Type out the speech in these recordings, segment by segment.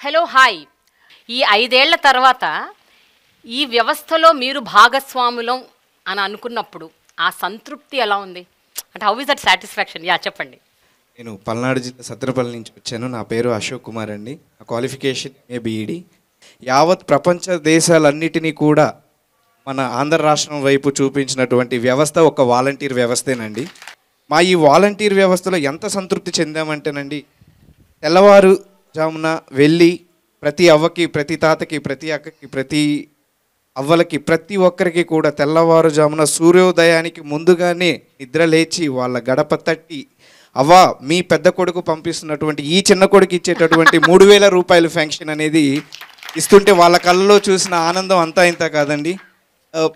Hello hi. ఈ 5 ఏళ్ల తర్వాత ఈ వ్యవస్థలో మీరు భాగస్వాములం అని అనుకున్నప్పుడు ఆ సంతృప్తి ఎలా ఉంది? అంటే హౌ ఇస్ దట్ సాటిస్ఫాక్షన్? చెప్పండి. నేను పల్నాడు జిల్లా సత్తెనపల్లి నుంచి వచ్చాను. నా పేరు అశోక్ కుమార్ అండి. నా క్వాలిఫికేషన్ బీఈడి. యావత్ ప్రపంచ దేశాలన్నిటినీ కూడా మన ఆంధ్ర రాష్ట్రం వైపు చూపించినటువంటి వ్యవస్థ ఒక వాలంటీర్ వ్యవస్థేనండి. మా ఈ వాలంటీర్ వ్యవస్థలో ఎంత సంతృప్తి చెందామంటేనండి, తెల్లవారుజామున వెళ్ళి ప్రతి అవ్వకి, ప్రతి తాతకి, ప్రతి అక్కకి, ప్రతి అవ్వలకి, ప్రతి ఒక్కరికి కూడా తెల్లవారుజామున సూర్యోదయానికి ముందుగానే నిద్ర లేచి వాళ్ళ గడప తట్టి, అవ్వ మీ పెద్ద కొడుకు పంపిస్తున్నటువంటి ఈ చిన్న కొడుకు ఇచ్చేటటువంటి 3,000 రూపాయల ఫెన్షన్ అనేది ఇస్తుంటే వాళ్ళ కళ్ళలో చూసిన ఆనందం అంతా ఇంత కాదండి.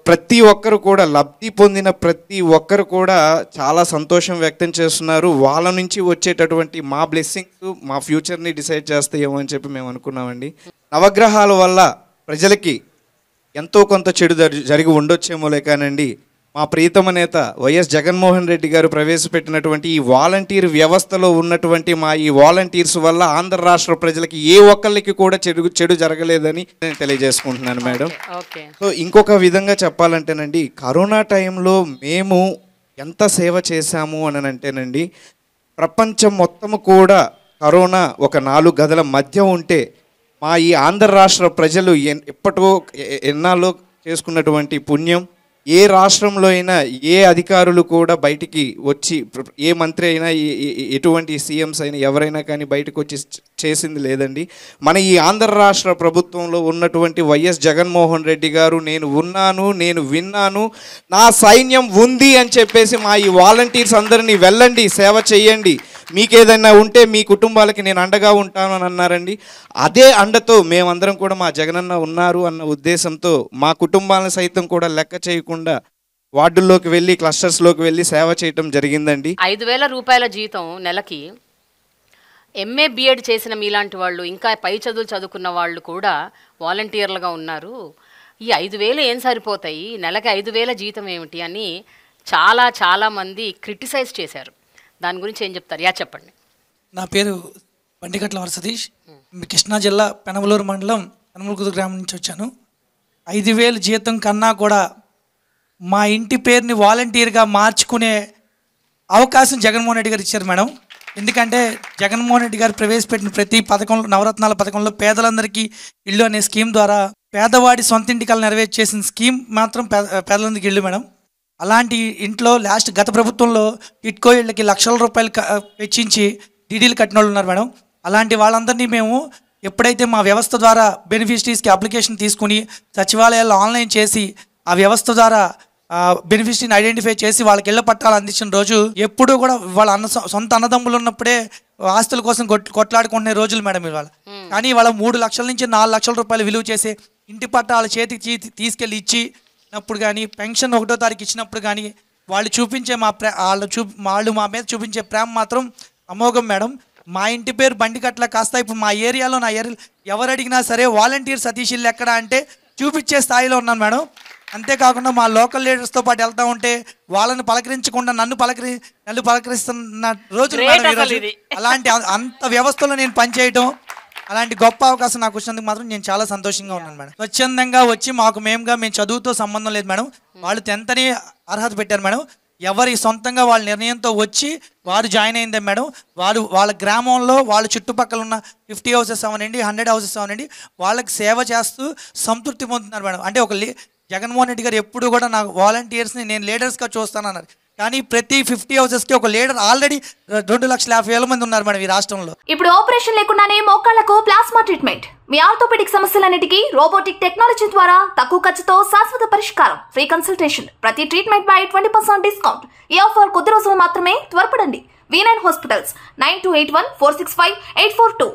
ప్రతి ఒక్కరు కూడా లబ్ధి పొందిన ప్రతి ఒక్కరు కూడా చాలా సంతోషం వ్యక్తం చేస్తున్నారు. వాళ్ళ నుంచి వచ్చేటటువంటి మా బ్లెస్సింగ్స్ మా ఫ్యూచర్ని డిసైడ్ చేస్తాయేమో అని చెప్పి మేము అనుకున్నామండి. నవగ్రహాల వల్ల ప్రజలకి ఎంతో కొంత చెడు జరిగి ఉండొచ్చేమోలే కానండి, మా ప్రియతమ నేత వైఎస్ జగన్మోహన్ రెడ్డి గారు ప్రవేశపెట్టినటువంటి ఈ వాలంటీర్ వ్యవస్థలో ఉన్నటువంటి మా ఈ వాలంటీర్స్ వల్ల ఆంధ్ర రాష్ట్ర ప్రజలకి ఏ ఒక్కళ్ళకి కూడా చెడు జరగలేదని నేను తెలియజేసుకుంటున్నాను మేడం. సో ఇంకొక విధంగా చెప్పాలంటేనండి, కరోనా టైంలో మేము ఎంత సేవ చేశాము అని అంటేనండి, ప్రపంచం మొత్తము కూడా కరోనా ఒక 4 గదుల మధ్య ఉంటే మా ఈ ఆంధ్ర రాష్ట్ర ప్రజలు ఎన్నాళ్ళో చేసుకున్నటువంటి పుణ్యం, ఏ రాష్ట్రంలో అయినా ఏ అధికారులు కూడా బయటికి వచ్చి, ఏ మంత్రి అయినా, ఎటువంటి సీఎంస్ అయినా ఎవరైనా కానీ బయటకు వచ్చి చేసింది లేదండి. మన ఈ ఆంధ్ర రాష్ట్ర ప్రభుత్వంలో ఉన్నటువంటి వైఎస్ జగన్మోహన్ రెడ్డి గారు నేను ఉన్నాను, నేను విన్నాను, నా సైన్యం ఉంది అని చెప్పేసి మా ఈ వాలంటీర్స్ అందరినీ వెళ్ళండి, సేవ చేయండి, మీకేదైనా ఉంటే మీ కుటుంబాలకి నేను అండగా ఉంటాను అని అన్నారండి. అదే అండతో మేమందరం కూడా మా జగనన్న ఉన్నారు అన్న ఉద్దేశంతో మా కుటుంబాలను సైతం కూడా లెక్క చేయకుండా వార్డుల్లోకి వెళ్ళి, క్లస్టర్స్లోకి వెళ్ళి సేవ చేయటం జరిగిందండి. 5,000 రూపాయల జీతం నెలకి ఎంఏ బిఎడ్ చేసిన మీలాంటి వాళ్ళు, ఇంకా పై చదువులు చదువుకున్న వాళ్ళు కూడా వాలంటీర్లుగా ఉన్నారు. ఈ 5,000 ఏం సరిపోతాయి, నెలకి 5,000 జీతం ఏమిటి అని చాలామంది క్రిటిసైజ్ చేశారు. దాని గురించి ఏం చెప్తారు? చెప్పండి. నా పేరు బండిగట్ల వరసతీష్. కృష్ణా జిల్లా పెనమలూరు మండలం పెనమలూరు గ్రామం నుంచి వచ్చాను. 5,000 జీతం కన్నా కూడా మా ఇంటి పేరుని వాలంటీర్గా మార్చుకునే అవకాశం జగన్మోహన్ రెడ్డి గారు ఇచ్చారు మేడం. ఎందుకంటే జగన్మోహన్ రెడ్డి గారు ప్రవేశపెట్టిన ప్రతి పథకంలో, నవరత్నాల పథకంలో పేదలందరికీ ఇల్లు అనే స్కీమ్ ద్వారా పేదవాడి సొంత ఇంటికలు నెరవేర్చేసిన స్కీమ్ మాత్రం పేదలందరికీ ఇల్లు మేడం. అలాంటి ఇంట్లో గత ప్రభుత్వంలో టిట్కో ఇళ్ళకి లక్షల రూపాయలు వెచ్చించి డీడీలు కట్టిన వాళ్ళు ఉన్నారు మేడం. అలాంటి వాళ్ళందరినీ మేము ఎప్పుడైతే మా వ్యవస్థ ద్వారా బెనిఫిషరీస్కి అప్లికేషన్ తీసుకుని సచివాలయాల్లో ఆన్లైన్ చేసి ఆ వ్యవస్థ ద్వారా బెనిఫిషరీని ఐడెంటిఫై చేసి వాళ్ళకి ఇళ్ల పట్టాలు అందించిన రోజు, ఎప్పుడూ కూడా వాళ్ళ సొంత అన్నదమ్ములు ఉన్నప్పుడే ఆస్తుల కోసం కొట్లాడుకునే రోజులు మేడం ఇవాళ. కానీ వాళ్ళ 3 లక్షల నుంచి 4 లక్షల రూపాయలు విలువ చేసే ఇంటి పట్టాల చేతికి తీసుకెళ్ళి ఇచ్చినప్పుడు కానీ, పెన్షన్ 1వ తారీఖు ఇచ్చినప్పుడు కానీ వాళ్ళు చూపించే వాళ్ళు మా మీద చూపించే ప్రేమ మాత్రం అమోఘం మేడం. మా ఇంటి పేరు బండిగట్ల కాస్త ఇప్పుడు మా ఏరియాలో, నా ఏరియాలో ఎవరు అడిగినా సరే వాలంటీర్ సతీష్ ఇల్లు ఎక్కడ అంటే చూపించే స్థాయిలో ఉన్నాను మేడం. అంతేకాకుండా మా లోకల్ లీడర్స్తో పాటు వెళ్తూ ఉంటే వాళ్ళని పలకరించకుండా నన్ను పలకరిస్తున్న రోజులు మేడం. అలాంటి అంత వ్యవస్థలో నేను పనిచేయటం, అలాంటి గొప్ప అవకాశం నాకు వచ్చినందుకు మాత్రం నేను చాలా సంతోషంగా ఉన్నాను మేడం. స్వచ్ఛందంగా వచ్చి మేము చదువుతో సంబంధం లేదు మేడం. వాళ్ళు 10th అని అర్హత పెట్టారు మేడం. ఎవరి సొంతంగా వాళ్ళ నిర్ణయంతో వచ్చి వారు జాయిన్ అయిందే మేడం. వాళ్ళ గ్రామంలో వాళ్ళ చుట్టుపక్కల ఉన్న 50 హౌసెస్ అవనండి, 100 హౌసెస్ అవనండి, వాళ్ళకి సేవ చేస్తూ సంతృప్తి పొందుతున్నారు మేడం. అంటే జగన్మోహన్ రెడ్డి గారు ఎప్పుడు కూడా నాకు వాలంటీర్స్ని నేను లీడర్స్గా చూస్తానన్నారు. కానీ ప్రతి 50 హౌసెస్కి ఒక లీడర్ ఆల్రెడీ 2,50,000 మంది ఉన్నారు మేడం ఈ రాష్ట్రంలో. ఇప్పుడు ఆపరేషన్ లేకుండానే మోకాళ్లకు ప్లాస్మా ట్రీట్మెంట్, మీ ఆర్థోపెడిక్ సమస్యలన్నిటికీ రోబోటిక్ టెక్నాలజీ ద్వారా తక్కువ ఖర్చుతో శాశ్వత పరిష్కారం, ఫ్రీ కన్సల్టేషన్, ప్రతి ట్రీట్మెంట్ పై 20% డిస్కౌంట్. ఈ ఆఫర్ కొద్ది రోజులు మాత్రమే, త్వరపడండి. V9 hospitals 9281465842.